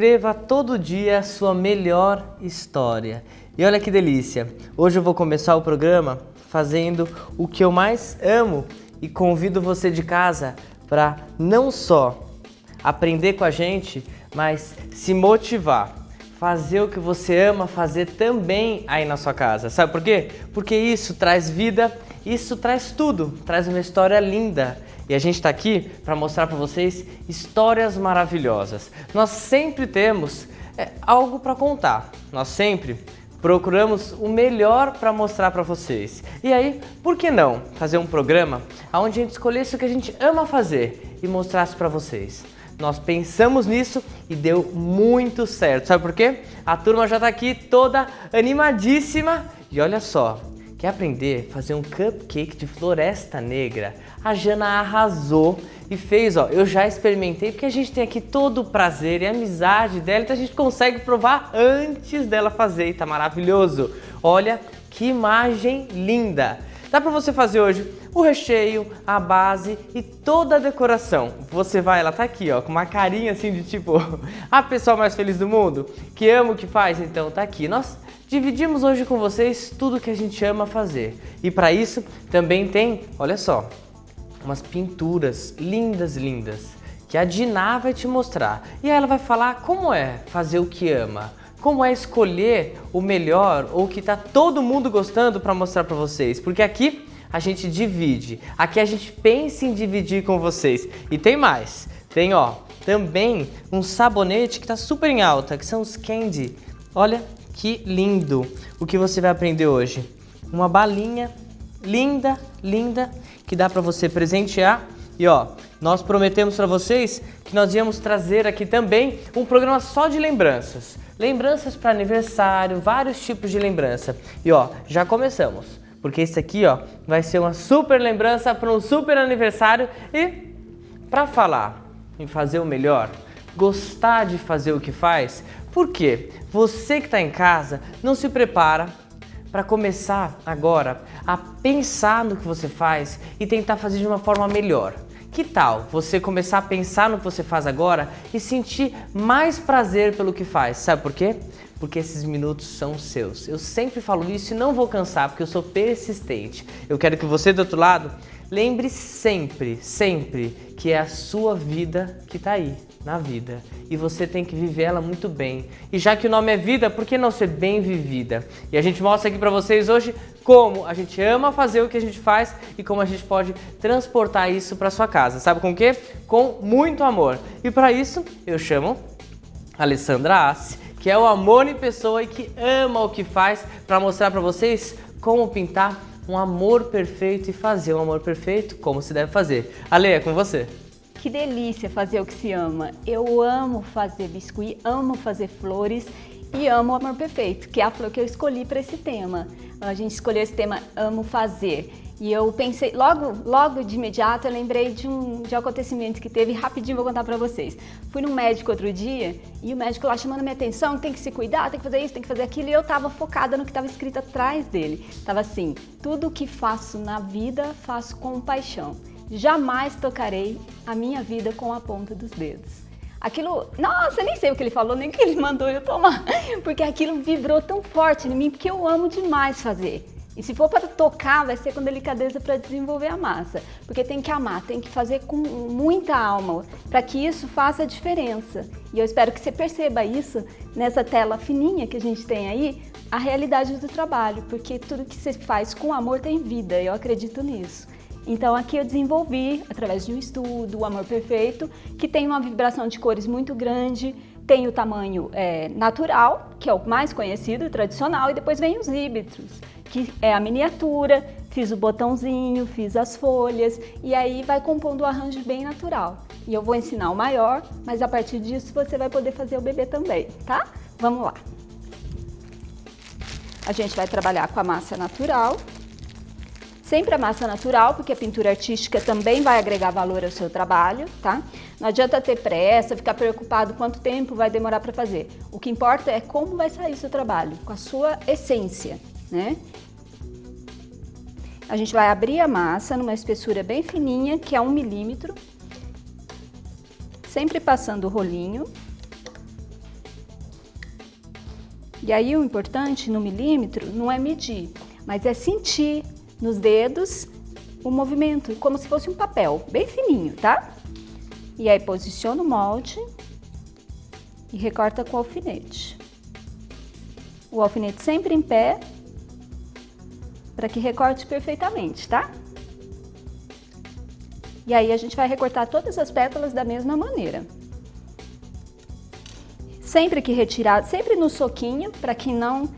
Escreva todo dia a sua melhor história. E olha que delícia, hoje eu vou começar o programa fazendo o que eu mais amo e convido você de casa para não só aprender com a gente, mas se motivar. Fazer o que você ama fazer também aí na sua casa. Sabe por quê? Porque isso traz vida, isso traz tudo, traz uma história linda. E a gente está aqui para mostrar para vocês histórias maravilhosas. Nós sempre temos algo para contar. Nós sempre procuramos o melhor para mostrar para vocês. E aí, por que não fazer um programa onde a gente escolhesse o que a gente ama fazer e mostrasse para vocês? Nós pensamos nisso e deu muito certo. Sabe por quê? A turma já está aqui toda animadíssima. E olha só, quer aprender a fazer um cupcake de floresta negra? A Jana arrasou e fez, ó, eu já experimentei, porque a gente tem aqui todo o prazer e a amizade dela, então a gente consegue provar antes dela fazer e tá maravilhoso. Olha que imagem linda! Dá para você fazer hoje o recheio, a base e toda a decoração. Ela tá aqui, ó, com uma carinha assim de tipo, a pessoa mais feliz do mundo, que ama o que faz, então tá aqui. Nós dividimos hoje com vocês tudo que a gente ama fazer. E para isso também tem, olha só, umas pinturas lindas, que a Diná vai te mostrar. E aí ela vai falar como é fazer o que ama. Como é escolher o melhor ou o que tá todo mundo gostando para mostrar para vocês. Porque aqui a gente divide, aqui a gente pensa em dividir com vocês. E tem mais, tem ó, também um sabonete que tá super em alta, que são os candy. Olha que lindo o que você vai aprender hoje. Uma balinha linda, que dá para você presentear. E ó, nós prometemos para vocês que nós íamos trazer aqui também um programa só de lembranças. Lembranças para aniversário, vários tipos de lembrança. E ó, já começamos, porque esse aqui ó, vai ser uma super lembrança para um super aniversário. E para falar em fazer o melhor, gostar de fazer o que faz, por quê? Você que está em casa não se prepara para começar agora a pensar no que você faz e tentar fazer de uma forma melhor. Que tal você começar a pensar no que você faz agora e sentir mais prazer pelo que faz? Sabe por quê? Porque esses minutos são seus. Eu sempre falo isso e não vou cansar, porque eu sou persistente. Eu quero que você do outro lado lembre sempre que é a sua vida que está aí, na vida. E você tem que viver ela muito bem. E já que o nome é vida, por que não ser bem vivida? E a gente mostra aqui para vocês hoje como a gente ama fazer o que a gente faz e como a gente pode transportar isso para sua casa. Sabe com o quê? Com muito amor. E para isso, eu chamo a Alessandra Assi, que é o amor em pessoa e que ama o que faz, para mostrar para vocês como pintar um amor perfeito e fazer um amor perfeito como se deve fazer. Ale, é com você. Que delícia fazer o que se ama. Eu amo fazer biscuit, amo fazer flores e amo o amor perfeito, que é a flor que eu escolhi para esse tema. A gente escolheu esse tema Amo Fazer. E eu pensei, logo de imediato, eu lembrei de um acontecimento que teve, rapidinho vou contar para vocês. Fui num médico outro dia e o médico lá chamando minha atenção, tem que se cuidar, tem que fazer isso, tem que fazer aquilo, e eu tava focada no que estava escrito atrás dele. Tava assim, tudo o que faço na vida, faço com paixão. Jamais tocarei a minha vida com a ponta dos dedos. Aquilo, nossa, nem sei o que ele falou, nem o que ele mandou eu tomar, porque aquilo vibrou tão forte em mim, porque eu amo demais fazer. E se for para tocar, vai ser com delicadeza para desenvolver a massa, porque tem que amar, tem que fazer com muita alma, para que isso faça a diferença. E eu espero que você perceba isso nessa tela fininha que a gente tem aí, a realidade do trabalho, porque tudo que você faz com amor tem vida, eu acredito nisso. Então aqui eu desenvolvi, através de um estudo, o Amor Perfeito, que tem uma vibração de cores muito grande, tem o tamanho natural, que é o mais conhecido, tradicional, e depois vem os híbridos, que é a miniatura, fiz o botãozinho, fiz as folhas, e aí vai compondo o arranjo bem natural. E eu vou ensinar o maior, mas a partir disso você vai poder fazer o bebê também, tá? Vamos lá! A gente vai trabalhar com a massa natural. Sempre a massa natural, porque a pintura artística também vai agregar valor ao seu trabalho, tá? Não adianta ter pressa, ficar preocupado quanto tempo vai demorar para fazer. O que importa é como vai sair o seu trabalho, com a sua essência, né? A gente vai abrir a massa numa espessura bem fininha, que é 1 milímetro. Sempre passando o rolinho. E aí o importante no milímetro não é medir, mas é sentir nos dedos o movimento, como se fosse um papel, bem fininho, tá? E aí posiciona o molde e recorta com o alfinete. O alfinete sempre em pé, para que recorte perfeitamente, tá? E aí a gente vai recortar todas as pétalas da mesma maneira. Sempre que retirar, sempre no soquinho, para que não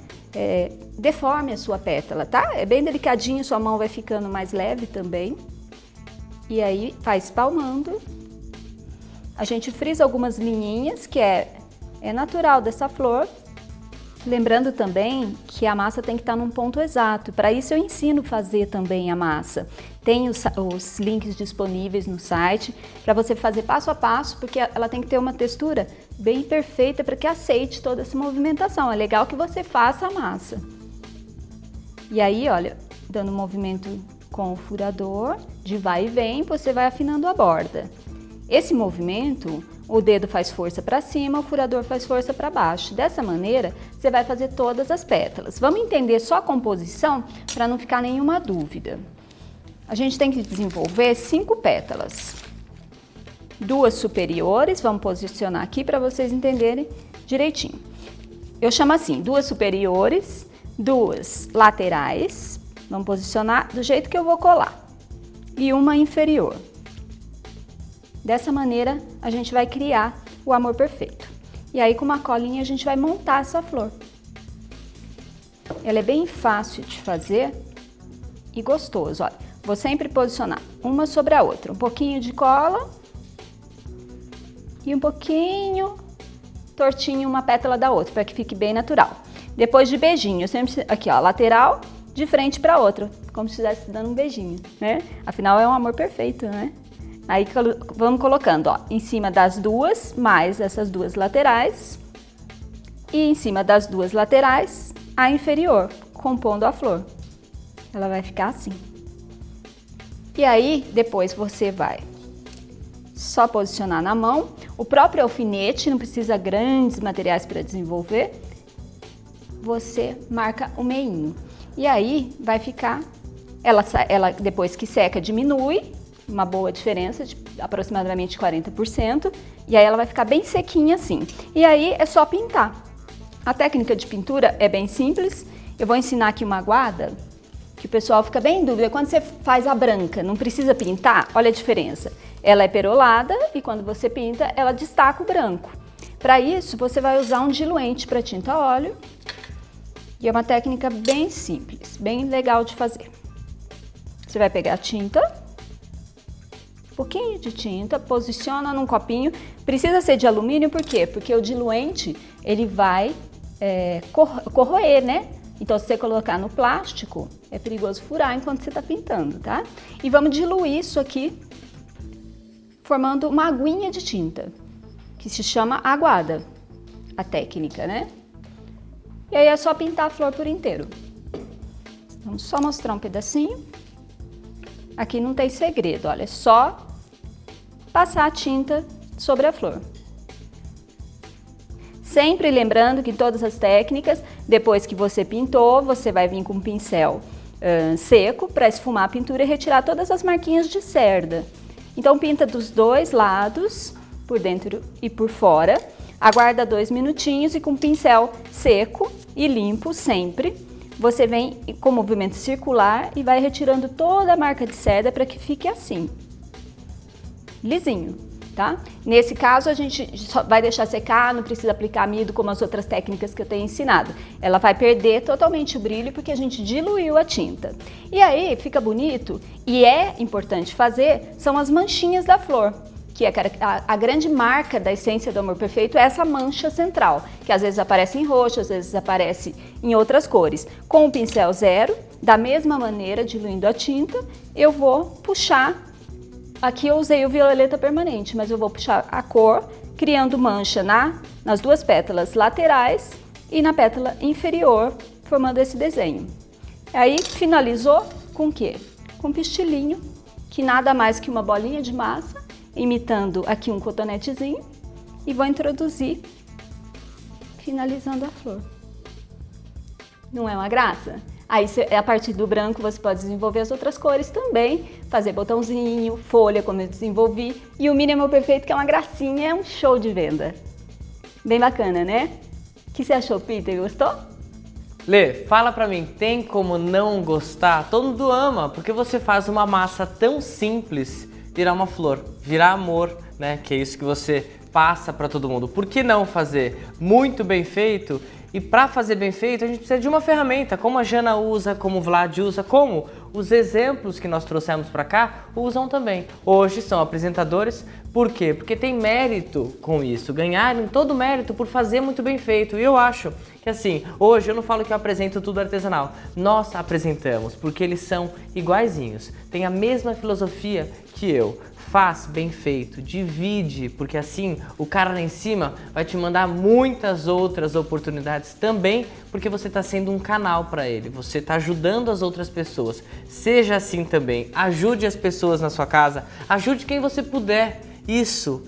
deforme a sua pétala, tá? É bem delicadinho, sua mão vai ficando mais leve também. E aí vai espalmando. A gente frisa algumas linhinhas, que é natural dessa flor. Lembrando também que a massa tem que estar num ponto exato. Para isso eu ensino a fazer também a massa. Tem os links disponíveis no site para você fazer passo a passo, porque ela tem que ter uma textura bem perfeita para que aceite toda essa movimentação. É legal que você faça a massa. E aí, olha, dando movimento com o furador, de vai e vem, você vai afinando a borda. Esse movimento, o dedo faz força para cima, o furador faz força para baixo. Dessa maneira, você vai fazer todas as pétalas. Vamos entender só a composição para não ficar nenhuma dúvida. A gente tem que desenvolver 5 pétalas. 2 superiores, vamos posicionar aqui para vocês entenderem direitinho. Eu chamo assim, 2 superiores, 2 laterais, vamos posicionar do jeito que eu vou colar, e uma inferior. Dessa maneira, a gente vai criar o amor perfeito. E aí, com uma colinha, a gente vai montar essa flor. Ela é bem fácil de fazer e gostoso. Olha, vou sempre posicionar uma sobre a outra. Um pouquinho de cola e um pouquinho tortinho uma pétala da outra, para que fique bem natural. Depois de beijinho, sempre aqui, ó, lateral, de frente para outra, como se estivesse dando um beijinho, né? Afinal, é um amor perfeito, né? Aí vamos colocando, ó, em cima das duas, mais essas 2 laterais, e em cima das 2 laterais, a inferior, compondo a flor. Ela vai ficar assim. E aí, depois você vai só posicionar na mão. O próprio alfinete, não precisa grandes materiais para desenvolver. Você marca o meinho. E aí, vai ficar, ela depois que seca, diminui, uma boa diferença de aproximadamente 40%, e aí ela vai ficar bem sequinha assim. E aí é só pintar. A técnica de pintura é bem simples. Eu vou ensinar aqui uma aguada, que o pessoal fica bem em dúvida. Quando você faz a branca, não precisa pintar? Olha a diferença. Ela é perolada e quando você pinta, ela destaca o branco. Para isso, você vai usar um diluente para tinta óleo. E é uma técnica bem simples, bem legal de fazer. Você vai pegar a tinta, um pouquinho de tinta, posiciona num copinho. Precisa ser de alumínio, por quê? Porque o diluente, ele vai corroer, né? Então, se você colocar no plástico, é perigoso furar enquanto você está pintando, tá? E vamos diluir isso aqui, formando uma aguinha de tinta, que se chama aguada, a técnica, né? E aí é só pintar a flor por inteiro. Vamos só mostrar um pedacinho. Aqui não tem segredo, olha, é só passar a tinta sobre a flor. Sempre lembrando que todas as técnicas, depois que você pintou, você vai vir com um pincel seco para esfumar a pintura e retirar todas as marquinhas de cerda. Então pinta dos 2 lados, por dentro e por fora, aguarda 2 minutinhos e com o pincel seco e limpo sempre, você vem com movimento circular e vai retirando toda a marca de cerda para que fique assim, lisinho, tá? Nesse caso a gente só vai deixar secar, não precisa aplicar amido como as outras técnicas que eu tenho ensinado. Ela vai perder totalmente o brilho porque a gente diluiu a tinta. E aí fica bonito e é importante fazer, são as manchinhas da flor. Que a grande marca da essência do amor perfeito é essa mancha central, que às vezes aparece em roxo, às vezes aparece em outras cores. Com o pincel zero, da mesma maneira, diluindo a tinta, eu vou puxar, aqui eu usei o violeta permanente, mas eu vou puxar a cor, criando mancha nas 2 pétalas laterais e na pétala inferior, formando esse desenho. Aí finalizou com o quê? Com pistilinho, que nada mais que uma bolinha de massa, imitando aqui um cotonetezinho, e vou introduzir, finalizando a flor. Não é uma graça? Aí, a partir do branco, você pode desenvolver as outras cores também, fazer botãozinho, folha, como eu desenvolvi. E o Mini Amor Perfeito, que é uma gracinha, é um show de venda. Bem bacana, né? O que você achou, Peter? Gostou? Lê, fala pra mim, tem como não gostar? Todo mundo ama, porque você faz uma massa tão simples virar uma flor, virar amor, né? Que é isso que você passa pra todo mundo. Por que não fazer muito bem feito? E para fazer bem feito, a gente precisa de uma ferramenta, como a Jana usa, como o Vlad usa, como os exemplos que nós trouxemos para cá usam também. Hoje são apresentadores, por quê? Porque tem mérito com isso, ganharem todo o mérito por fazer muito bem feito. E eu acho que assim, hoje eu não falo que eu apresento tudo artesanal, nós apresentamos, porque eles são iguaizinhos, têm a mesma filosofia que eu. Faz bem feito, divide, porque assim o cara lá em cima vai te mandar muitas outras oportunidades também, porque você está sendo um canal para ele, você está ajudando as outras pessoas. Seja assim também, ajude as pessoas na sua casa, ajude quem você puder. Isso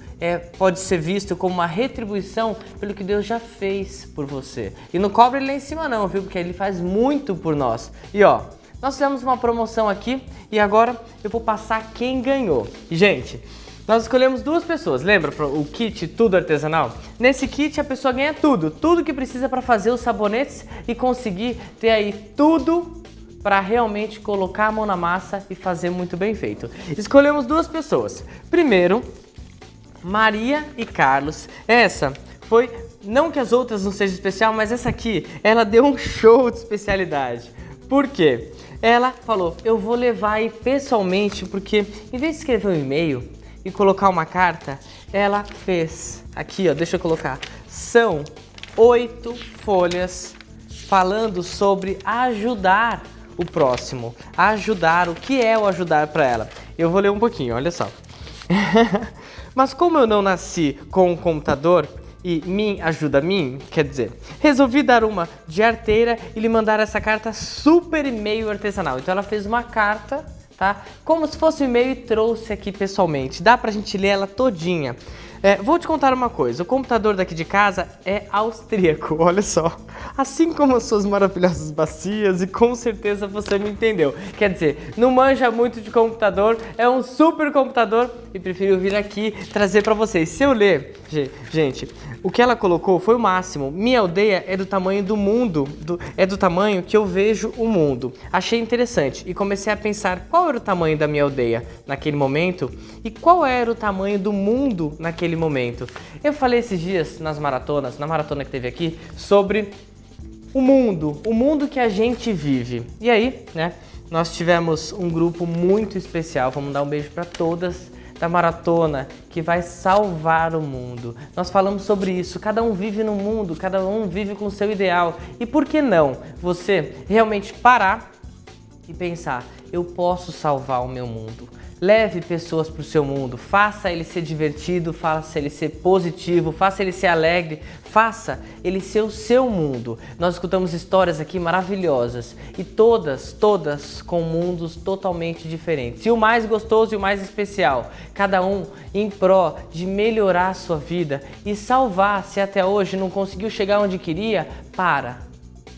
pode ser visto como uma retribuição pelo que Deus já fez por você. E não cobre ele lá em cima não, viu? Porque ele faz muito por nós. E ó, nós fizemos uma promoção aqui e agora eu vou passar quem ganhou. E, gente, nós escolhemos duas pessoas, lembra o kit Tudo Artesanal? Nesse kit a pessoa ganha tudo que precisa para fazer os sabonetes e conseguir ter aí tudo para realmente colocar a mão na massa e fazer muito bem feito. Escolhemos duas pessoas. Primeiro, Maria e Carlos. Essa foi, não que as outras não sejam especial, mas essa aqui, ela deu um show de especialidade. Por quê? Ela falou, eu vou levar aí pessoalmente, porque em vez de escrever um e-mail e colocar uma carta, ela fez, aqui ó, deixa eu colocar, são 8 folhas falando sobre ajudar o próximo, ajudar, o que é o ajudar para ela. Eu vou ler um pouquinho, olha só. Mas como eu não nasci com um computador, e mim ajuda a mim, quer dizer, resolvi dar uma de arteira e lhe mandar essa carta super e-mail artesanal. Então ela fez uma carta, tá? Como se fosse um e-mail e trouxe aqui pessoalmente. Dá pra gente ler ela todinha. Vou te contar uma coisa, o computador daqui de casa é austríaco, olha só. Assim como as suas maravilhosas bacias e com certeza você me entendeu. Quer dizer, não manja muito de computador, é um super computador e prefiro vir aqui trazer pra vocês. Se eu ler, gente, o que ela colocou foi o máximo. Minha aldeia é do tamanho do mundo, é do tamanho que eu vejo o mundo. Achei interessante e comecei a pensar qual era o tamanho da minha aldeia naquele momento e qual era o tamanho do mundo naquele momento. Eu falei esses dias nas maratonas, na maratona que teve aqui, sobre o mundo que a gente vive. E aí, né, nós tivemos um grupo muito especial, vamos dar um beijo para todas da maratona, que vai salvar o mundo. Nós falamos sobre isso, cada um vive no mundo, cada um vive com o seu ideal. E por que não você realmente parar e pensar, eu posso salvar o meu mundo? Leve pessoas para o seu mundo, faça ele ser divertido, faça ele ser positivo, faça ele ser alegre, faça ele ser o seu mundo. Nós escutamos histórias aqui maravilhosas e todas com mundos totalmente diferentes. E o mais gostoso e o mais especial, cada um em pró de melhorar a sua vida e salvar, se até hoje não conseguiu chegar onde queria, para.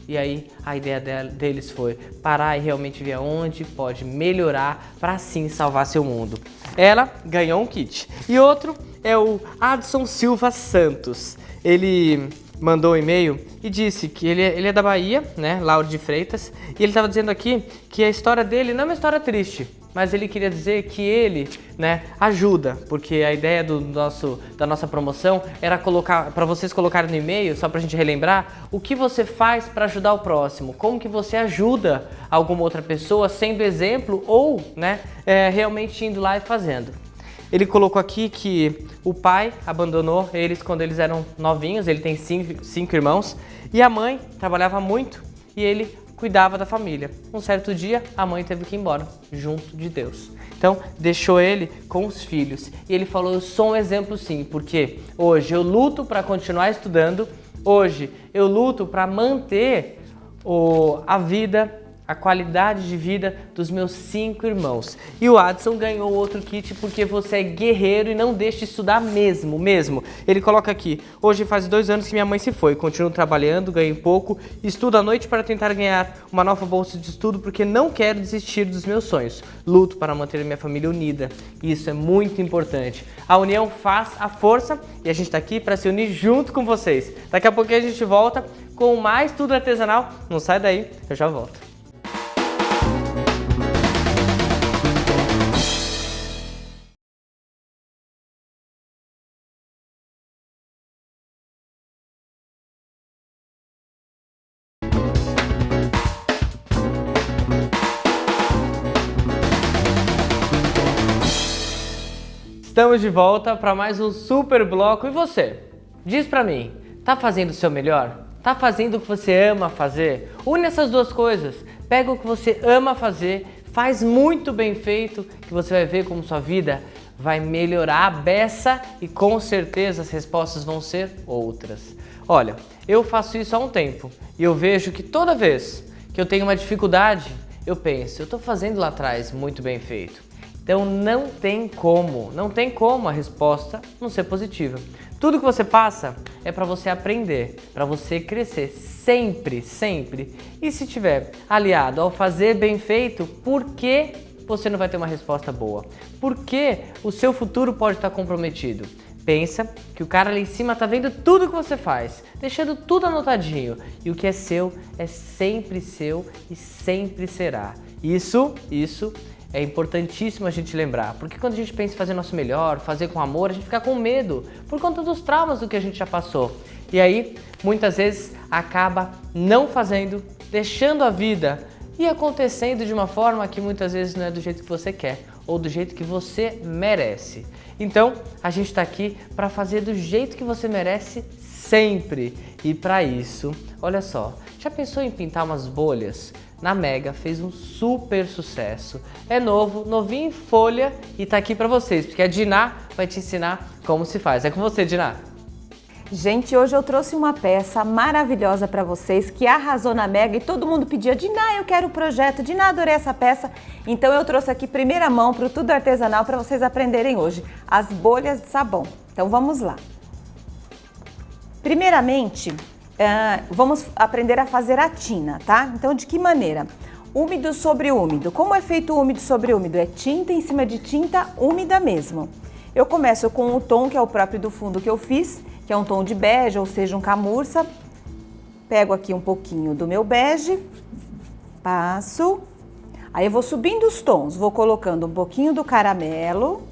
E aí a ideia deles foi parar e realmente ver onde pode melhorar para assim salvar seu mundo. Ela ganhou um kit. E outro é o Adson Silva Santos. Ele mandou um e-mail e disse que ele é da Bahia, né, Lauro de Freitas, e ele estava dizendo aqui que a história dele não é uma história triste, mas ele queria dizer que ele, né, ajuda, porque a ideia da nossa promoção era colocar, para vocês colocarem no e-mail, só para a gente relembrar, o que você faz para ajudar o próximo, como que você ajuda alguma outra pessoa sendo exemplo ou, né, realmente indo lá e fazendo. Ele colocou aqui que o pai abandonou eles quando eles eram novinhos, ele tem cinco irmãos, e a mãe trabalhava muito e ele cuidava da família. Um certo dia, a mãe teve que ir embora, junto de Deus. Então, deixou ele com os filhos. E ele falou, eu sou um exemplo sim, porque hoje eu luto para continuar estudando, hoje eu luto para manter a vida a qualidade de vida dos meus 5 irmãos. E o Adson ganhou outro kit porque você é guerreiro e não deixa de estudar mesmo. Ele coloca aqui, hoje faz 2 anos que minha mãe se foi, continuo trabalhando, ganho pouco, estudo à noite para tentar ganhar uma nova bolsa de estudo porque não quero desistir dos meus sonhos. Luto para manter a minha família unida. Isso é muito importante. A união faz a força e a gente está aqui para se unir junto com vocês. Daqui a pouquinho a gente volta com mais tudo artesanal. Não sai daí, eu já volto. Estamos de volta para mais um super bloco. E você? Diz pra mim, tá fazendo o seu melhor? Tá fazendo o que você ama fazer? Une essas duas coisas. Pega o que você ama fazer, faz muito bem feito, que você vai ver como sua vida vai melhorar a beça e com certeza as respostas vão ser outras. Olha, eu faço isso há um tempo e eu vejo que toda vez que eu tenho uma dificuldade, eu penso, eu tô fazendo lá atrás muito bem feito. Então não tem como a resposta não ser positiva. Tudo que você passa é para você aprender, para você crescer sempre. E se tiver aliado ao fazer bem feito, por que você não vai ter uma resposta boa? Por que o seu futuro pode estar comprometido? Pensa que o cara ali em cima tá vendo tudo que você faz, deixando tudo anotadinho. E o que é seu é sempre seu e sempre será. Isso é importantíssimo a gente lembrar, porque quando a gente pensa em fazer nosso melhor, fazer com amor, a gente fica com medo por conta dos traumas do que a gente já passou. E aí, muitas vezes, acaba não fazendo, deixando a vida e acontecendo de uma forma que muitas vezes não é do jeito que você quer ou do jeito que você merece. Então, a gente está aqui para fazer do jeito que você merece sempre. E para isso, olha só, já pensou em pintar umas bolhas? Na Mega fez um super sucesso. É novo, novinho em folha e tá aqui pra vocês, porque a Diná vai te ensinar como se faz. É com você, Diná. Gente, hoje eu trouxe uma peça maravilhosa para vocês que arrasou na Mega e todo mundo pedia: Diná, eu quero o projeto, Diná, adorei essa peça. Então eu trouxe aqui primeira mão para o Tudo Artesanal para vocês aprenderem hoje, as bolhas de sabão. Então vamos lá. Primeiramente, vamos aprender a fazer a tina, tá? Então, de que maneira? Úmido sobre úmido. Como é feito úmido sobre úmido? É tinta em cima de tinta úmida mesmo. Eu começo com o tom que é o próprio do fundo que eu fiz, que é um tom de bege, ou seja, um camurça. Pego aqui um pouquinho do meu bege, passo. Aí eu vou subindo os tons, vou colocando um pouquinho do caramelo.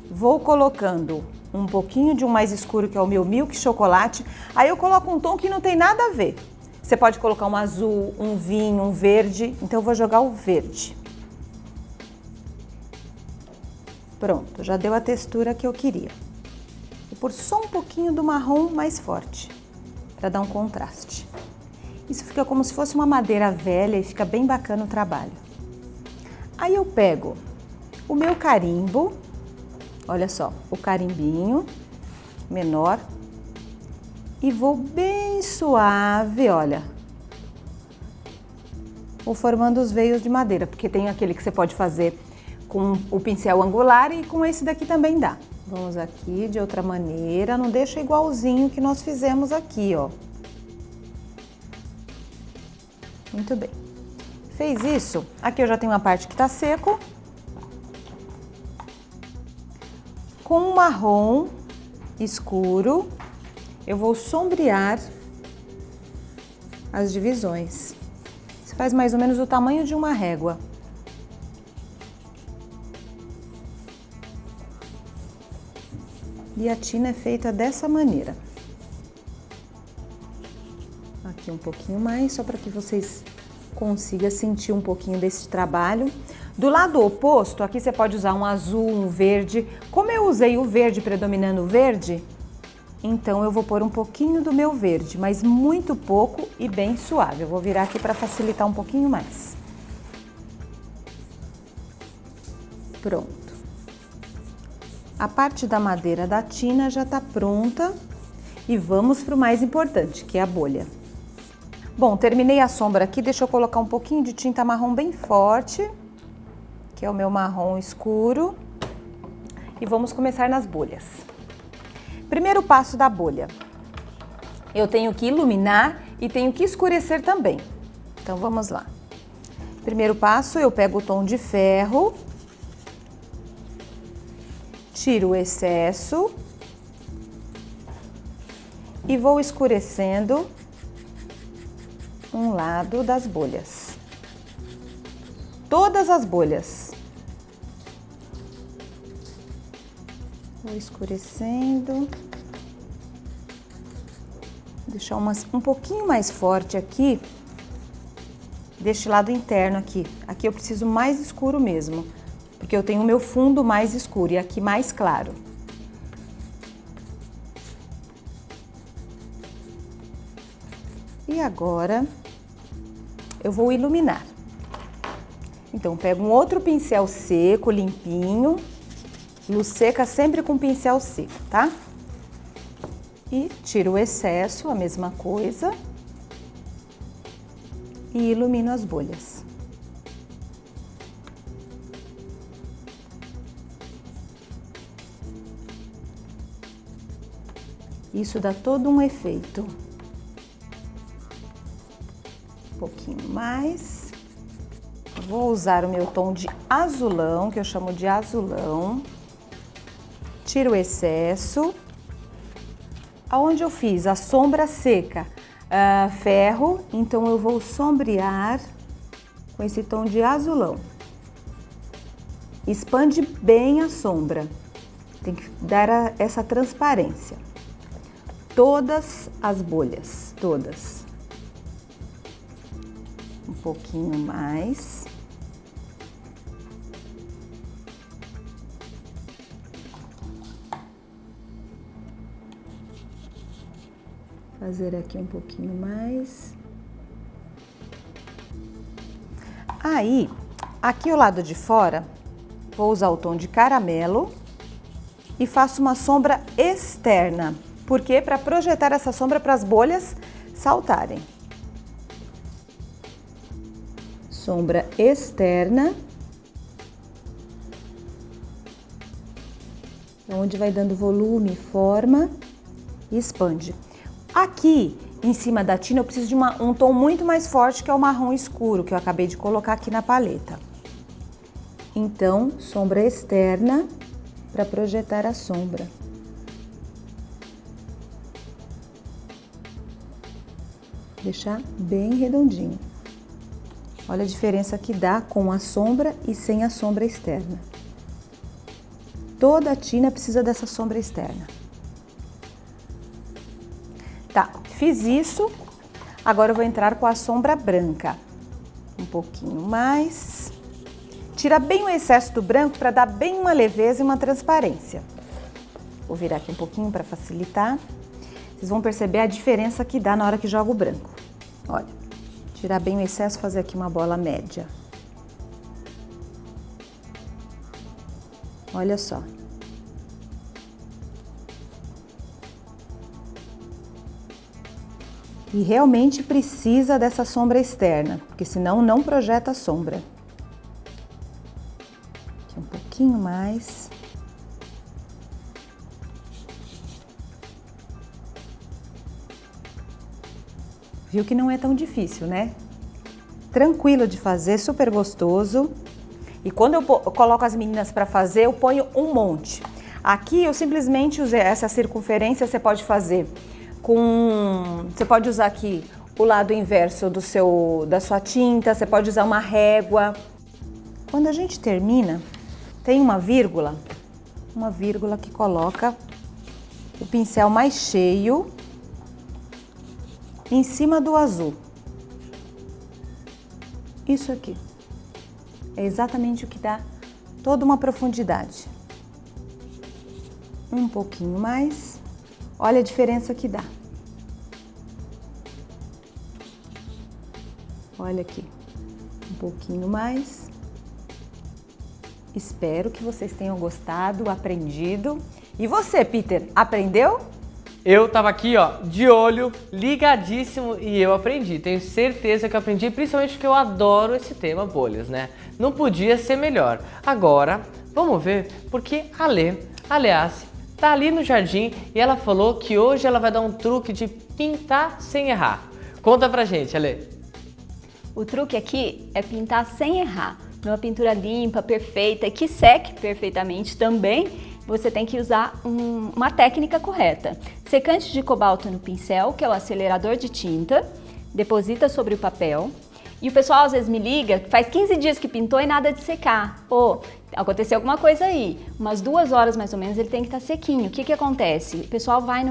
Vou colocando um pouquinho de um mais escuro, que é o meu milk chocolate. Aí eu coloco um tom que não tem nada a ver. Você pode colocar um azul, um vinho, um verde. Então eu vou jogar o verde. Pronto, já deu a textura que eu queria. E por só um pouquinho do marrom mais forte, para dar um contraste. Isso fica como se fosse uma madeira velha e fica bem bacana o trabalho. Aí eu pego o meu carimbo. Olha só, o carimbinho menor e vou bem suave, olha, vou formando os veios de madeira, porque tem aquele que você pode fazer com o pincel angular e com esse daqui também dá. Vamos aqui de outra maneira, não deixa igualzinho que nós fizemos aqui, ó. Muito bem. Fez isso, aqui eu já tenho uma parte que tá seco. Com um marrom escuro, eu vou sombrear as divisões. Isso faz mais ou menos o tamanho de uma régua. E a tina é feita dessa maneira. Aqui um pouquinho mais, só para que vocês consigam sentir um pouquinho desse trabalho. Do lado oposto, aqui você pode usar um azul, um verde. Como eu usei o verde predominando o verde, então eu vou pôr um pouquinho do meu verde, mas muito pouco e bem suave. Eu vou virar aqui para facilitar um pouquinho mais. Pronto. A parte da madeira da tina já está pronta e vamos para o mais importante, que é a bolha. Bom, terminei a sombra aqui, deixa eu colocar um pouquinho de tinta marrom bem forte, que é o meu marrom escuro. E vamos começar nas bolhas. Primeiro passo da bolha. Eu tenho que iluminar e tenho que escurecer também. Então vamos lá. Primeiro passo, eu pego o tom de ferro, tiro o excesso e vou escurecendo um lado das bolhas. Todas as bolhas. Vou escurecendo. Deixar um pouquinho mais forte aqui, deste lado interno aqui. Aqui eu preciso mais escuro mesmo, porque eu tenho o meu fundo mais escuro e aqui mais claro. E agora eu vou iluminar. Então, pego um outro pincel seco, limpinho. Luz seca sempre com pincel seco, tá? E tiro o excesso, a mesma coisa. E ilumino as bolhas. Isso dá todo um efeito. Um pouquinho mais. Vou usar o meu tom de azulão, que eu chamo de azulão. Tiro o excesso. Aonde eu fiz a sombra seca, ferro, então eu vou sombrear com esse tom de azulão. Expande bem a sombra, tem que dar essa transparência. Todas as bolhas, todas. Um pouquinho mais. Fazer aqui um pouquinho mais. Aí, aqui ao lado de fora, vou usar o tom de caramelo e faço uma sombra externa. Por quê? Para projetar essa sombra para as bolhas saltarem. Sombra externa. Onde vai dando volume, forma e expande. Aqui, em cima da tina, eu preciso de um tom muito mais forte, que é o marrom escuro, que eu acabei de colocar aqui na paleta. Então, sombra externa para projetar a sombra. Deixar bem redondinho. Olha a diferença que dá com a sombra e sem a sombra externa. Toda a tina precisa dessa sombra externa. Tá, fiz isso, agora eu vou entrar com a sombra branca. Um pouquinho mais. Tira bem o excesso do branco para dar bem uma leveza e uma transparência. Vou virar aqui um pouquinho para facilitar. Vocês vão perceber a diferença que dá na hora que joga o branco. Olha, tirar bem o excesso, fazer aqui uma bola média. Olha só. E realmente precisa dessa sombra externa, porque senão não projeta a sombra. Aqui um pouquinho mais. Viu que não é tão difícil, né? Tranquilo de fazer, super gostoso. E quando eu coloco as meninas para fazer, eu ponho um monte. Aqui eu simplesmente usei essa circunferência, você pode fazer você pode usar aqui o lado inverso da sua tinta, você pode usar uma régua. Quando a gente termina, tem uma vírgula que coloca o pincel mais cheio em cima do azul. Isso aqui é exatamente o que dá toda uma profundidade. Um pouquinho mais. Olha a diferença que dá. Olha aqui, um pouquinho mais. Espero que vocês tenham gostado, aprendido. E você, Peter, aprendeu? Eu tava aqui, ó, de olho, ligadíssimo e eu aprendi. Tenho certeza que eu aprendi, principalmente porque eu adoro esse tema bolhas, né? Não podia ser melhor. Agora, vamos ver porque a Leace, tá ali no jardim e ela falou que hoje ela vai dar um truque de pintar sem errar. Conta pra gente, Ale. O truque aqui é pintar sem errar. Numa pintura limpa, perfeita e que seque perfeitamente também, você tem que usar uma técnica correta. Secante de cobalto no pincel, que é o acelerador de tinta, deposita sobre o papel. E o pessoal às vezes me liga, faz 15 dias que pintou e nada de secar. Pô, aconteceu alguma coisa aí. Umas 2 horas mais ou menos ele tem que estar sequinho. O que que acontece? O pessoal vai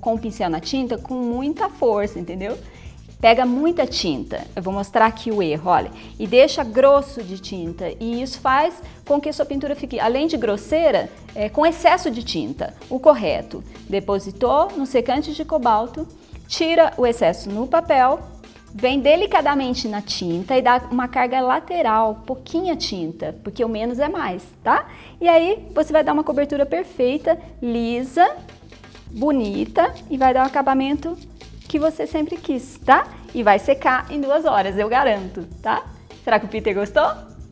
com o pincel na tinta com muita força, entendeu? Pega muita tinta, eu vou mostrar aqui o erro, olha, e deixa grosso de tinta, e isso faz com que a sua pintura fique, além de grosseira, com excesso de tinta. O correto, depositou no secante de cobalto, tira o excesso no papel, vem delicadamente na tinta e dá uma carga lateral, pouquinha tinta, porque o menos é mais, tá? E aí você vai dar uma cobertura perfeita, lisa, bonita, e vai dar um acabamento que você sempre quis, tá? E vai secar em 2 horas, eu garanto, tá? Será que o Peter gostou?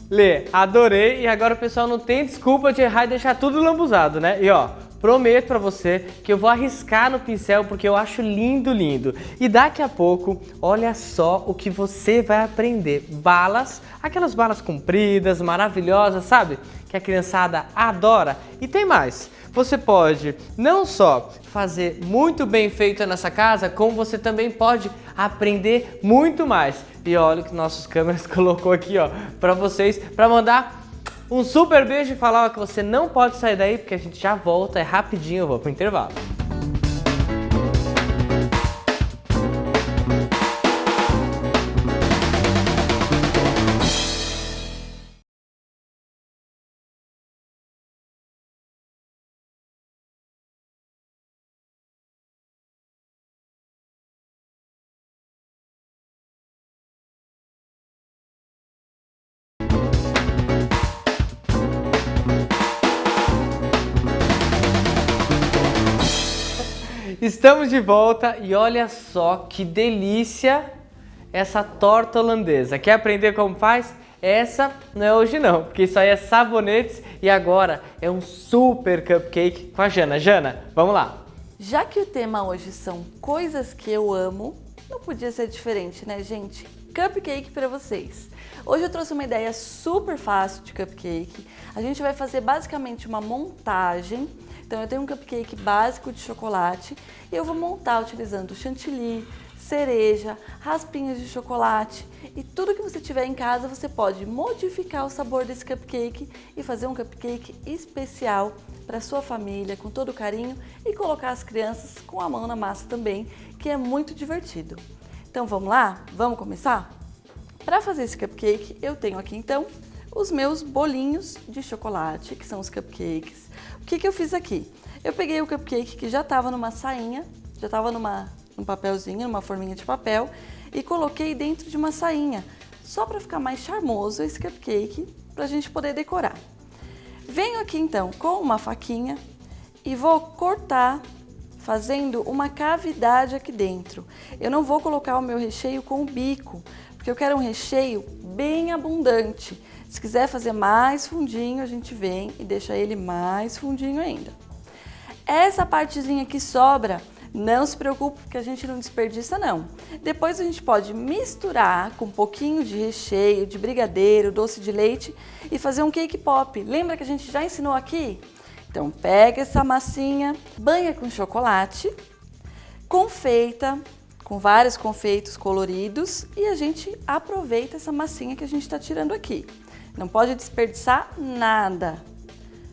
Lê, adorei e agora o pessoal não tem desculpa de errar e deixar tudo lambuzado, né? E ó, prometo pra você que eu vou arriscar no pincel porque eu acho lindo, lindo. E daqui a pouco, olha só o que você vai aprender. Balas, aquelas balas compridas, maravilhosas, sabe? Que a criançada adora. E tem mais. Você pode não só fazer muito bem feito nessa casa, como você também pode aprender muito mais. E olha o que nossos câmeras colocou aqui, ó, para vocês, para mandar um super beijo e falar que você não pode sair daí, porque a gente já volta, é rapidinho, eu vou pro intervalo. Estamos de volta e olha só que delícia essa torta holandesa. Quer aprender como faz? Essa não é hoje não, porque isso aí é sabonetes e agora é um super cupcake com a Jana. Jana, vamos lá! Já que o tema hoje são coisas que eu amo, não podia ser diferente, né, gente? Cupcake para vocês. Hoje eu trouxe uma ideia super fácil de cupcake. A gente vai fazer basicamente uma montagem. Então eu tenho um cupcake básico de chocolate e eu vou montar utilizando chantilly, cereja, raspinhas de chocolate e tudo que você tiver em casa você pode modificar o sabor desse cupcake e fazer um cupcake especial para sua família com todo carinho e colocar as crianças com a mão na massa também, que é muito divertido. Então vamos lá? Vamos começar? Para fazer esse cupcake eu tenho aqui então os meus bolinhos de chocolate, que são os cupcakes. O que eu fiz aqui? Eu peguei o cupcake que já estava numa sainha, já estava num papelzinho, numa forminha de papel, e coloquei dentro de uma sainha, só para ficar mais charmoso esse cupcake, para a gente poder decorar. Venho aqui então com uma faquinha e vou cortar, fazendo uma cavidade aqui dentro. Eu não vou colocar o meu recheio com o bico, porque eu quero um recheio bem abundante. Se quiser fazer mais fundinho, a gente vem e deixa ele mais fundinho ainda. Essa partezinha que sobra, não se preocupe porque a gente não desperdiça não. Depois a gente pode misturar com um pouquinho de recheio, de brigadeiro, doce de leite e fazer um cake pop. Lembra que a gente já ensinou aqui? Então pega essa massinha, banha com chocolate, confeita com vários confeitos coloridos e a gente aproveita essa massinha que a gente está tirando aqui. Não pode desperdiçar nada.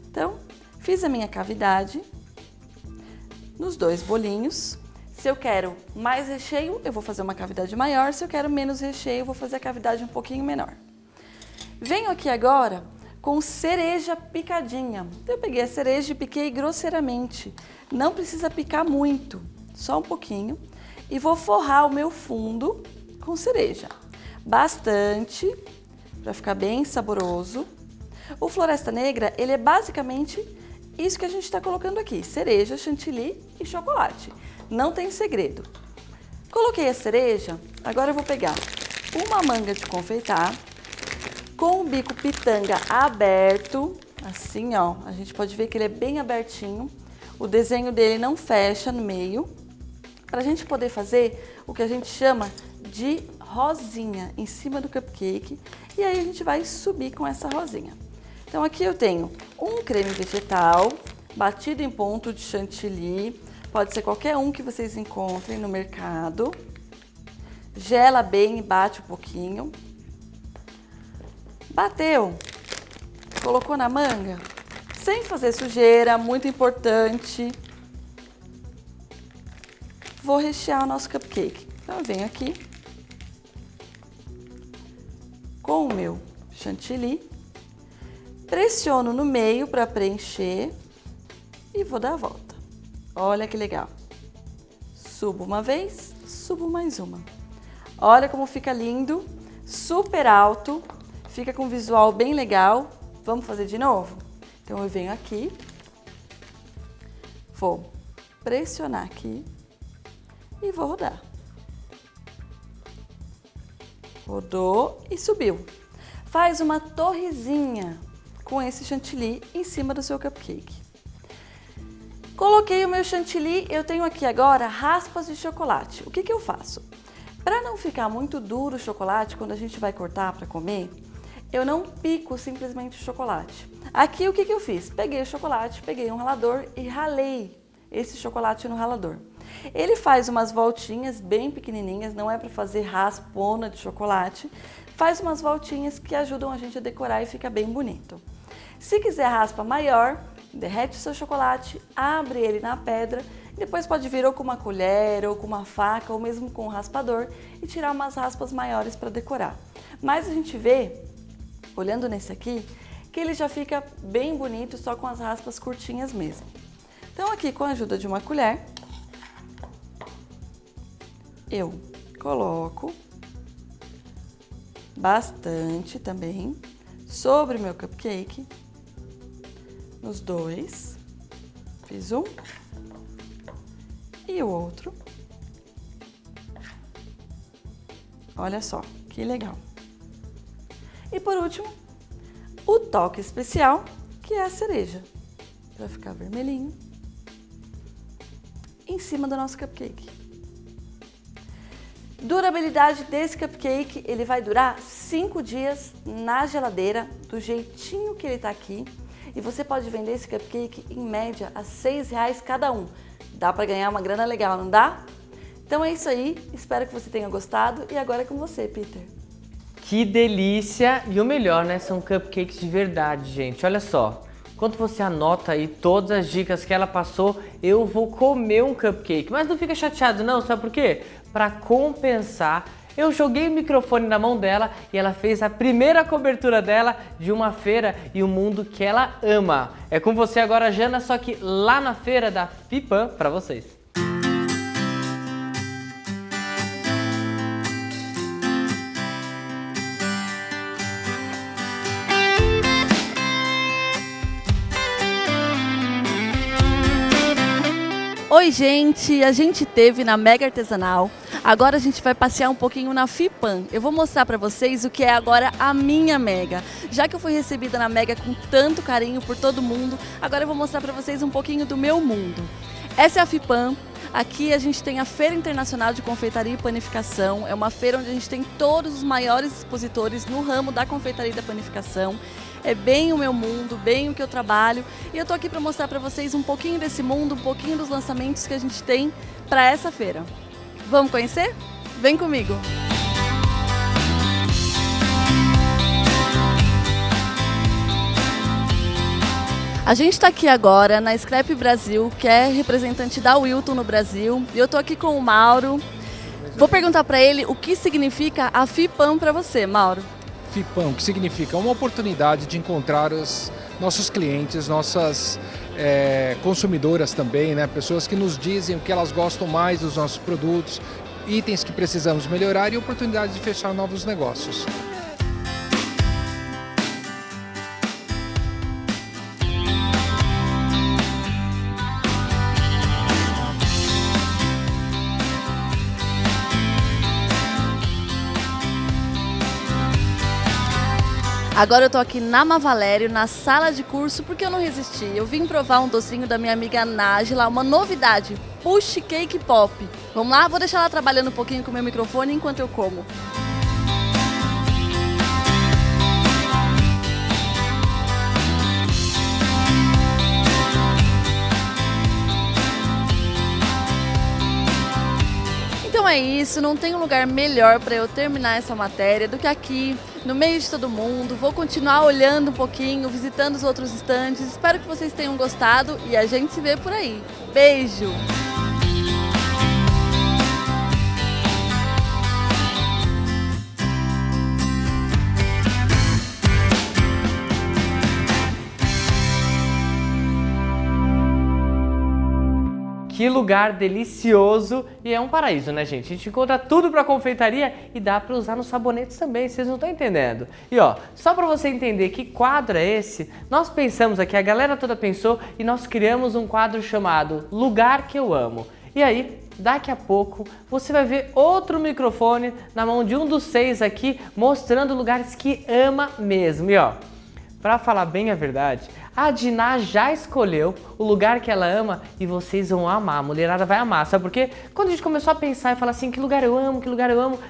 Então, fiz a minha cavidade nos 2 bolinhos. Se eu quero mais recheio, eu vou fazer uma cavidade maior. Se eu quero menos recheio, eu vou fazer a cavidade um pouquinho menor. Venho aqui agora com cereja picadinha. Eu peguei a cereja e piquei grosseiramente. Não precisa picar muito, só um pouquinho. E vou forrar o meu fundo com cereja. Bastante, para ficar bem saboroso. O Floresta Negra, ele é basicamente isso que a gente está colocando aqui, cereja, chantilly e chocolate. Não tem segredo. Coloquei a cereja, agora eu vou pegar uma manga de confeitar com o bico pitanga aberto, assim ó, a gente pode ver que ele é bem abertinho, o desenho dele não fecha no meio, para a gente poder fazer o que a gente chama de rosinha em cima do cupcake, e aí a gente vai subir com essa rosinha. Então aqui eu tenho um creme vegetal, batido em ponto de chantilly, pode ser qualquer um que vocês encontrem no mercado. Gela bem e bate um pouquinho. Bateu, colocou na manga, sem fazer sujeira, muito importante. Vou rechear o nosso cupcake. Então eu venho aqui com o meu chantilly, pressiono no meio para preencher e vou dar a volta. Olha que legal. Subo uma vez, subo mais uma. Olha como fica lindo, super alto, fica com um visual bem legal. Vamos fazer de novo? Então eu venho aqui, vou pressionar aqui e vou rodar. Rodou e subiu. Faz uma torrezinha com esse chantilly em cima do seu cupcake. Coloquei o meu chantilly, eu tenho aqui agora raspas de chocolate. O que que eu faço? Para não ficar muito duro o chocolate, quando a gente vai cortar para comer, eu não pico simplesmente o chocolate. Aqui o que que eu fiz? Peguei o chocolate, peguei um ralador e ralei esse chocolate no ralador. Ele faz umas voltinhas bem pequenininhas, não é para fazer raspona de chocolate, faz umas voltinhas que ajudam a gente a decorar e fica bem bonito. Se quiser raspa maior, derrete o seu chocolate, abre ele na pedra e depois pode vir ou com uma colher, ou com uma faca, ou mesmo com um raspador e tirar umas raspas maiores para decorar. Mas a gente vê, olhando nesse aqui, que ele já fica bem bonito só com as raspas curtinhas mesmo. Então aqui com a ajuda de uma colher, eu coloco bastante também sobre o meu cupcake, nos dois, fiz um e o outro. Olha só, que legal. E por último, o toque especial, que é a cereja, para ficar vermelhinho, em cima do nosso cupcake. Durabilidade desse cupcake, ele vai durar 5 dias na geladeira, do jeitinho que ele tá aqui. E você pode vender esse cupcake em média a R$6 cada um. Dá para ganhar uma grana legal, não dá? Então é isso aí, espero que você tenha gostado e agora é com você, Peter. Que delícia! E o melhor, né? São cupcakes de verdade, gente. Olha só, enquanto você anota aí todas as dicas que ela passou, eu vou comer um cupcake. Mas não fica chateado não, sabe por quê? Para compensar, eu joguei o microfone na mão dela e ela fez a primeira cobertura dela de uma feira e um mundo que ela ama. É com você agora, Jana, só que lá na feira da FIPAM para vocês. Oi gente, a gente teve na Mega Artesanal, agora a gente vai passear um pouquinho na FIPAM. Eu vou mostrar para vocês o que é agora a minha Mega. Já que eu fui recebida na Mega com tanto carinho por todo mundo, agora eu vou mostrar para vocês um pouquinho do meu mundo. Essa é a FIPAM. Aqui a gente tem a Feira Internacional de Confeitaria e Panificação, é uma feira onde a gente tem todos os maiores expositores no ramo da confeitaria e da panificação. É bem o meu mundo, bem o que eu trabalho e eu tô aqui para mostrar para vocês um pouquinho desse mundo, um pouquinho dos lançamentos que a gente tem para essa feira. Vamos conhecer? Vem comigo! A gente está aqui agora na Scrap Brasil, que é representante da Wilton no Brasil, e eu tô aqui com o Mauro. Vou perguntar para ele o que significa a FIPAM para você, Mauro. FIPAM, que significa uma oportunidade de encontrar os nossos clientes, nossas consumidoras também, né? Pessoas que nos dizem o que elas gostam mais dos nossos produtos, itens que precisamos melhorar e oportunidade de fechar novos negócios. Agora eu tô aqui na Mavalério, na sala de curso, porque eu não resisti. Eu vim provar um docinho da minha amiga Nájila, uma novidade, Push Cake Pop. Vamos lá? Vou deixar ela trabalhando um pouquinho com o meu microfone enquanto eu como. Então é isso, não tem um lugar melhor para eu terminar essa matéria do que aqui, no meio de todo mundo. Vou continuar olhando um pouquinho, visitando os outros estandes. Espero que vocês tenham gostado e a gente se vê por aí. Beijo! Que lugar delicioso e é um paraíso, né, gente? A gente encontra tudo para confeitaria e dá para usar nos sabonetes também, vocês não estão entendendo. E ó, só para você entender que quadro é esse, nós pensamos aqui, a galera toda pensou e nós criamos um quadro chamado Lugar que eu amo. E aí, daqui a pouco, você vai ver outro microfone na mão de um dos 6 aqui, mostrando lugares que ama mesmo. E ó, para falar bem a verdade, a Diná já escolheu o lugar que ela ama e vocês vão amar, a mulherada vai amar, sabe por quê? Quando a gente começou a pensar e falar assim, que lugar eu amo,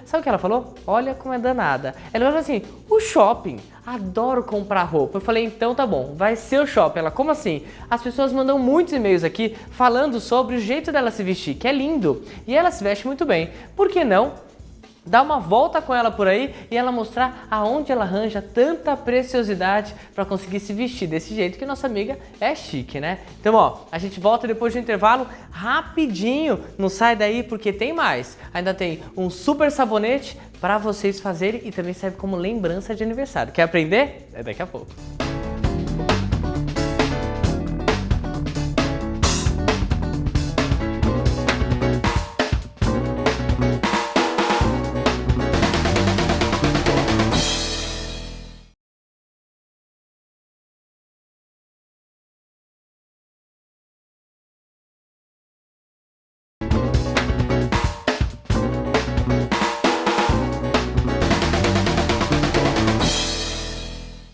sabe o que ela falou? Olha como é danada. Ela falou assim, o shopping, adoro comprar roupa. Eu falei, então tá bom, vai ser o shopping. Ela, como assim? As pessoas mandam muitos e-mails aqui falando sobre o jeito dela se vestir, que é lindo, e ela se veste muito bem. Por que não dar uma volta com ela por aí e ela mostrar aonde ela arranja tanta preciosidade para conseguir se vestir desse jeito que nossa amiga é chique, né? Então, ó, a gente volta depois do intervalo rapidinho, não sai daí porque tem mais. Ainda tem um super sabonete para vocês fazerem e também serve como lembrança de aniversário. Quer aprender? É daqui a pouco.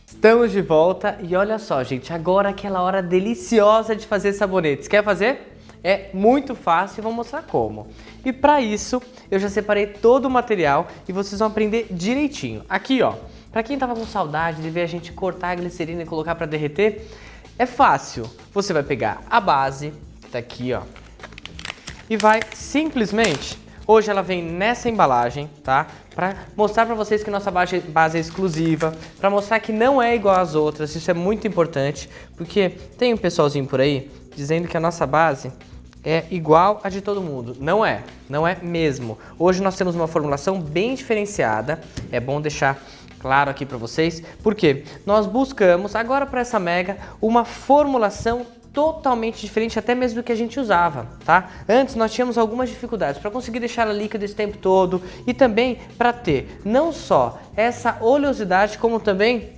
Estamos de volta e olha só, gente, agora aquela hora deliciosa de fazer sabonetes. Quer fazer? É muito fácil e vou mostrar como. E para isso, eu já separei todo o material e vocês vão aprender direitinho. Aqui, ó, para quem tava com saudade de ver a gente cortar a glicerina e colocar para derreter, é fácil. Você vai pegar a base, que tá aqui, ó, e vai simplesmente... Hoje ela vem nessa embalagem, tá? Para mostrar para vocês que nossa base é exclusiva, para mostrar que não é igual às outras, isso é muito importante, porque tem um pessoalzinho por aí dizendo que a nossa base é igual a de todo mundo. Não é mesmo. Hoje nós temos uma formulação bem diferenciada, é bom deixar claro aqui para vocês, porque nós buscamos agora para essa mega uma formulação totalmente diferente até mesmo do que a gente usava, tá? Antes nós tínhamos algumas dificuldades para conseguir deixar ela líquida esse tempo todo e também para ter não só essa oleosidade como também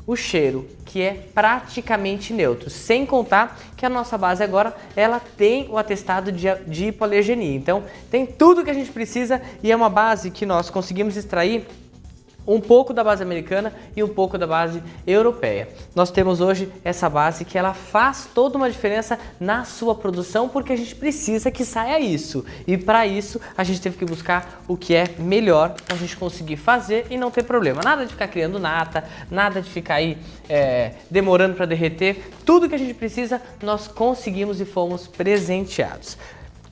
o cheiro, que é praticamente neutro, sem contar que a nossa base agora ela tem o atestado de hipoalergenia, então tem tudo que a gente precisa e é uma base que nós conseguimos extrair um pouco da base americana e um pouco da base europeia. Nós temos hoje essa base que ela faz toda uma diferença na sua produção porque a gente precisa que saia isso. E para isso a gente teve que buscar o que é melhor para a gente conseguir fazer e não ter problema. Nada de ficar criando nata, nada de ficar aí demorando para derreter. Tudo que a gente precisa nós conseguimos e fomos presenteados.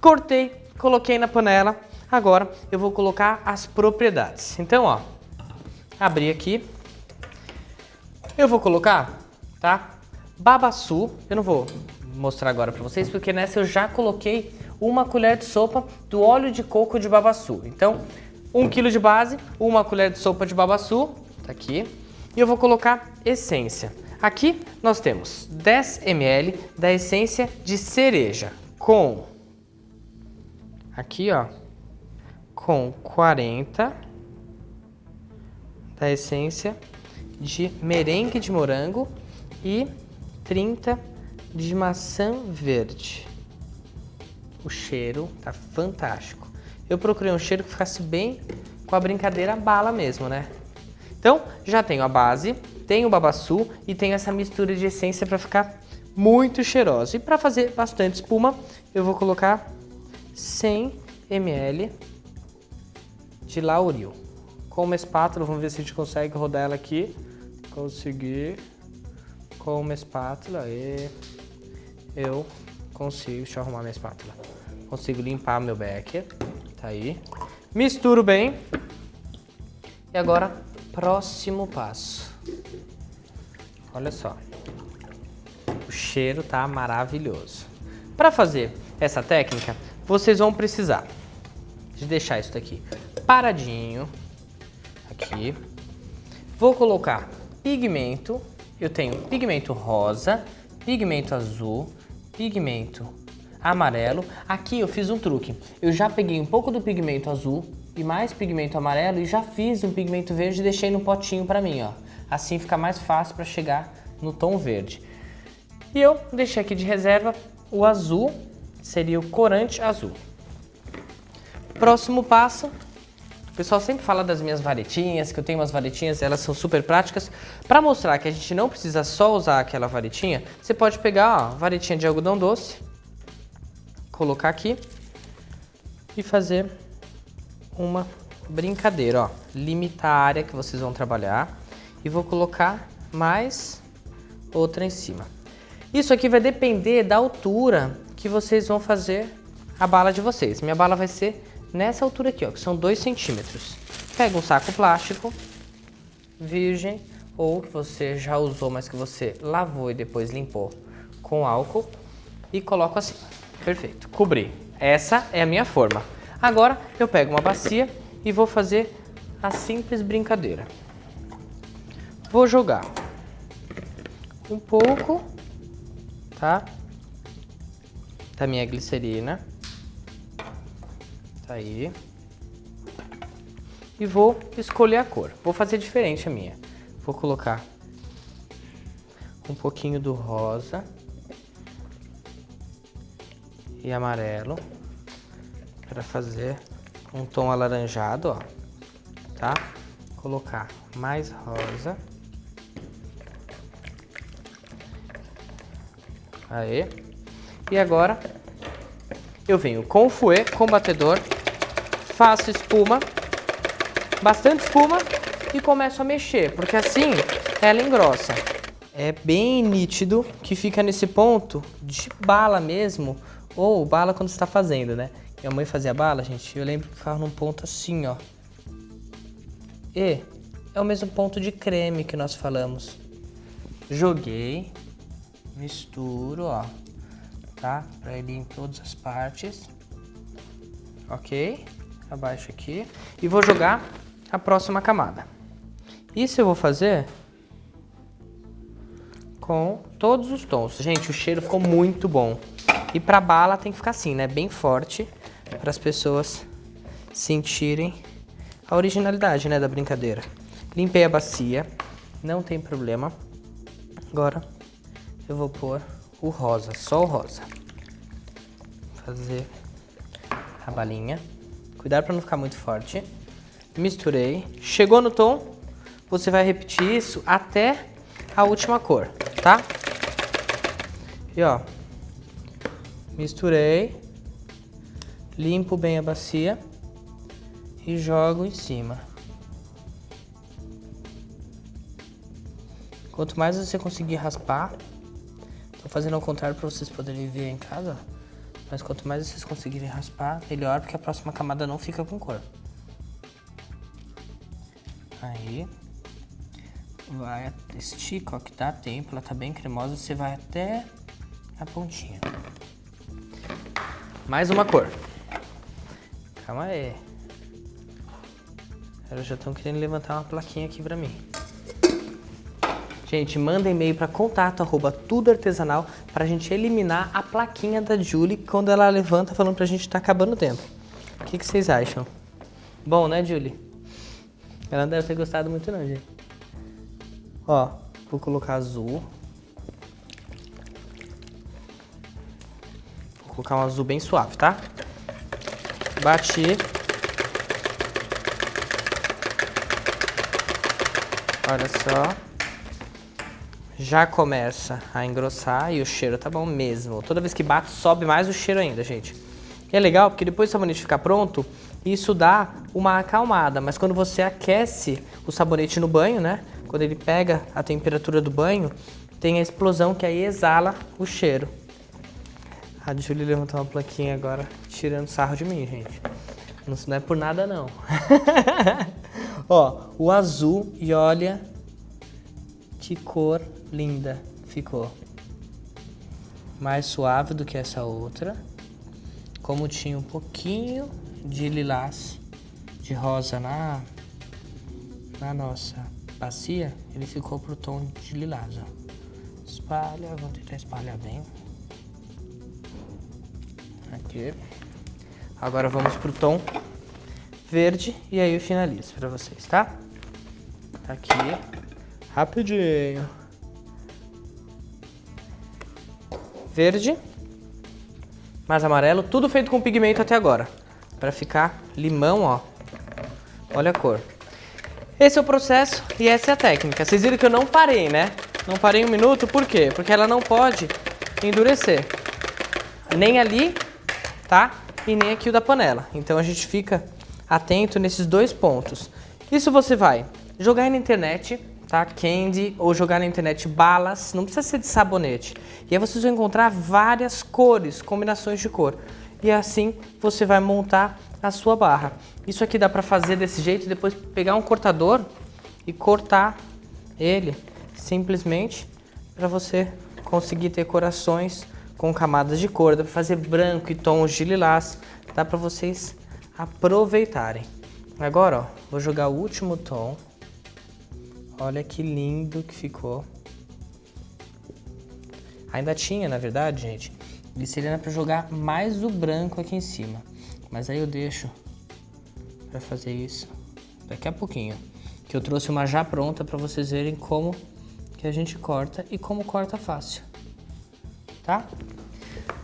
Cortei, coloquei na panela. Agora eu vou colocar as propriedades. Então, ó, abri aqui, eu vou colocar, tá, babaçu, eu não vou mostrar agora pra vocês, porque nessa eu já coloquei 1 colher de sopa do óleo de coco de babaçu. Então, 1 kg de base, 1 colher de sopa de babaçu, tá aqui, e eu vou colocar essência. Aqui nós temos 10 ml da essência de cereja, com, aqui ó, com 40 da essência de merengue de morango e 30 de maçã verde. O cheiro tá fantástico. Eu procurei um cheiro que ficasse bem com a brincadeira bala mesmo, né? Então, já tenho a base, tem o babaçu e tem essa mistura de essência para ficar muito cheirosa. E para fazer bastante espuma, eu vou colocar 100 ml de Lauril. Com uma espátula, vamos ver se a gente consegue rodar ela aqui. Conseguir. Com uma espátula, eu consigo, deixa eu arrumar minha espátula. Consigo limpar meu becker, tá aí. Misturo bem. E agora, próximo passo. Olha só. O cheiro tá maravilhoso. Para fazer essa técnica, vocês vão precisar de deixar isso daqui paradinho. Aqui. Vou colocar pigmento. Eu tenho pigmento rosa, pigmento azul, pigmento amarelo. Aqui eu fiz um truque. Eu já peguei um pouco do pigmento azul e mais pigmento amarelo e já fiz um pigmento verde e deixei no potinho pra mim, ó. Assim fica mais fácil para chegar no tom verde. E eu deixei aqui de reserva o azul, seria o corante azul. Próximo passo, o pessoal sempre fala das minhas varetinhas, que eu tenho umas varetinhas, elas são super práticas. Para mostrar que a gente não precisa só usar aquela varetinha, você pode pegar ó, a varetinha de algodão doce, colocar aqui e fazer uma brincadeira, ó. Limitar a área que vocês vão trabalhar e vou colocar mais outra em cima. Isso aqui vai depender da altura que vocês vão fazer a bala de vocês. Minha bala vai ser nessa altura aqui, ó, que são 2 centímetros. Pega um saco plástico, virgem, ou que você já usou, mas que você lavou e depois limpou com álcool e coloco assim. Perfeito, cobri. Essa é a minha forma. Agora eu pego uma bacia e vou fazer a simples brincadeira. Vou jogar um pouco, tá? Da minha glicerina. Tá aí. E vou escolher a cor. Vou fazer diferente a minha. Vou colocar um pouquinho do rosa e amarelo para fazer um tom alaranjado, ó. Tá? Colocar mais rosa. Aí. E agora eu venho com o fouet, com o batedor, faço espuma, bastante espuma e começo a mexer, porque assim ela engrossa. É bem nítido que fica nesse ponto de bala mesmo, ou bala quando você está fazendo, né? Minha mãe fazia bala, gente, eu lembro que ficava num ponto assim, ó. E é o mesmo ponto de creme que nós falamos. Joguei, misturo, ó, tá? Pra ele ir em todas as partes. Ok? Abaixo aqui. E vou jogar a próxima camada. Isso eu vou fazer com todos os tons. Gente, o cheiro ficou muito bom. E pra bala tem que ficar assim, né? Bem forte, para as pessoas sentirem a originalidade, né, da brincadeira. Limpei a bacia, não tem problema. Agora eu vou pôr o rosa, só o rosa. Fazer a balinha. Cuidado para não ficar muito forte. Misturei. Chegou no tom, você vai repetir isso até a última cor, tá? E ó, misturei. Limpo bem a bacia e jogo em cima. Quanto mais você conseguir raspar, tô fazendo ao contrário para vocês poderem ver em casa, mas quanto mais vocês conseguirem raspar, melhor, porque a próxima camada não fica com cor. Aí, vai, estica, ó, que dá tempo, ela tá bem cremosa, você vai até a pontinha. Mais uma cor. Calma aí. Elas já estão querendo levantar uma plaquinha aqui pra mim. Gente, manda e-mail para contato@tudoartesanal pra gente eliminar a plaquinha da Julie quando ela levanta falando pra gente tá acabando o tempo. O que vocês acham? Bom, né, Julie? Ela não deve ter gostado muito não, gente. Ó, vou colocar azul. Vou colocar um azul bem suave, tá? Bati. Olha só. já começa a engrossar e o cheiro tá bom mesmo. Toda vez que bate, sobe mais o cheiro ainda, gente. E é legal porque depois do sabonete ficar pronto, isso dá uma acalmada. Mas quando você aquece o sabonete no banho, né? Quando ele pega a temperatura do banho, tem a explosão que aí exala o cheiro. A Julie levantou uma plaquinha agora, tirando sarro de mim, gente. Não é por nada, não. Ó, o azul, e olha que cor linda ficou. Mais suave do que essa outra. Como tinha um pouquinho de lilás, de rosa na nossa bacia, ele ficou pro tom de lilás, ó. Espalha, vou tentar espalhar bem. Aqui. Agora vamos pro tom verde e aí eu finalizo pra vocês, tá? Tá aqui. Rapidinho. Verde. Mais amarelo. Tudo feito com pigmento até agora. Pra ficar limão, ó. Olha a cor. Esse é o processo e essa é a técnica. Vocês viram que eu não parei, né? Não parei 1 minuto, por quê? Porque ela não pode endurecer. Nem ali, tá? E nem aqui o da panela. Então a gente fica atento nesses 2 pontos. Isso você vai jogar aí na internet, tá? Candy, ou jogar na internet balas, não precisa ser de sabonete. E aí vocês vão encontrar várias cores, combinações de cor. E assim você vai montar a sua barra. Isso aqui dá pra fazer desse jeito e depois pegar um cortador e cortar ele simplesmente para você conseguir ter corações com camadas de cor. Dá pra fazer branco e tons de lilás. Dá pra vocês aproveitarem. Agora, ó, vou jogar o último tom. Olha que lindo que ficou. Ainda tinha, na verdade, gente, glicerina para jogar mais o branco aqui em cima. Mas aí eu deixo para fazer isso daqui a pouquinho. Que eu trouxe uma já pronta para vocês verem como que a gente corta e como corta fácil. Tá?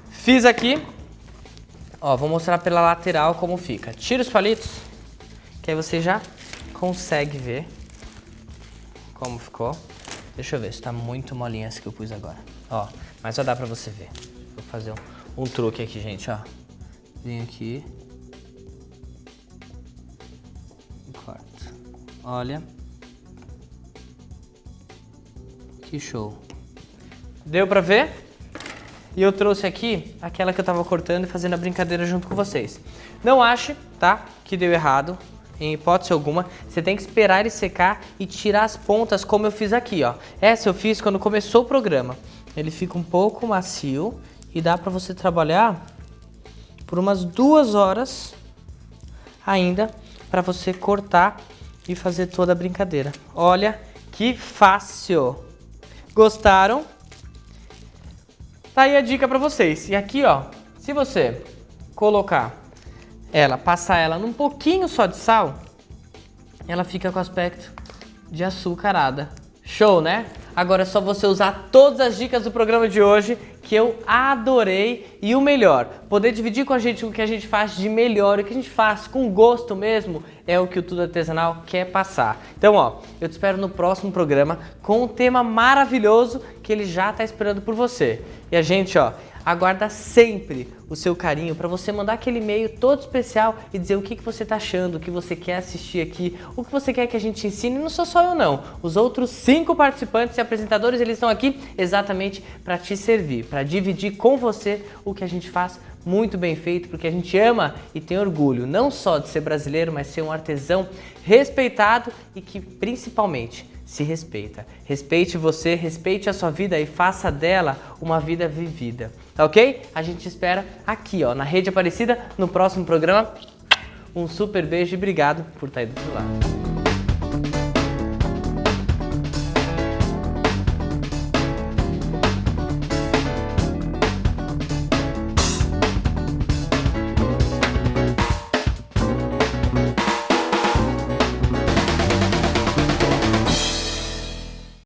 Fiz aqui. Ó, vou mostrar pela lateral como fica. Tira os palitos, que aí você já consegue ver como ficou. Deixa eu ver se tá muito molinha essa que eu pus agora. Ó, mas já dá pra você ver. Vou fazer um truque aqui, gente, ó. Vem aqui. E corto. Olha. Que show. Deu pra ver? E eu trouxe aqui aquela que eu tava cortando e fazendo a brincadeira junto com vocês. Não ache, tá, que deu errado. Em hipótese alguma, você tem que esperar ele secar e tirar as pontas como eu fiz aqui, ó. Essa eu fiz quando começou o programa. Ele fica um pouco macio e dá pra você trabalhar por umas 2 horas ainda pra você cortar e fazer toda a brincadeira. Olha que fácil! Gostaram? Tá aí a dica pra vocês. E aqui, ó, se você colocar ela, passar ela num pouquinho só de sal, ela fica com aspecto de açucarada. Show, né? Agora é só você usar todas as dicas do programa de hoje, que eu adorei. E o melhor, poder dividir com a gente o que a gente faz de melhor, o que a gente faz com gosto mesmo, é o que o Tudo Artesanal quer passar. Então, ó, eu te espero no próximo programa com um tema maravilhoso que ele já tá esperando por você. E a gente, ó, aguarda sempre o seu carinho para você mandar aquele e-mail todo especial e dizer o que você tá achando, o que você quer assistir aqui, o que você quer que a gente ensine. Não sou só eu não, os outros 5 participantes e apresentadores, eles estão aqui exatamente para te servir, para dividir com você o que a gente faz muito bem feito, porque a gente ama e tem orgulho não só de ser brasileiro, mas ser um artesão respeitado e que principalmente se respeita. Respeite você, respeite a sua vida e faça dela uma vida vivida, tá ok? A gente espera aqui, ó, na Rede Aparecida, no próximo programa. Um super beijo e obrigado por estar aí do outro lado.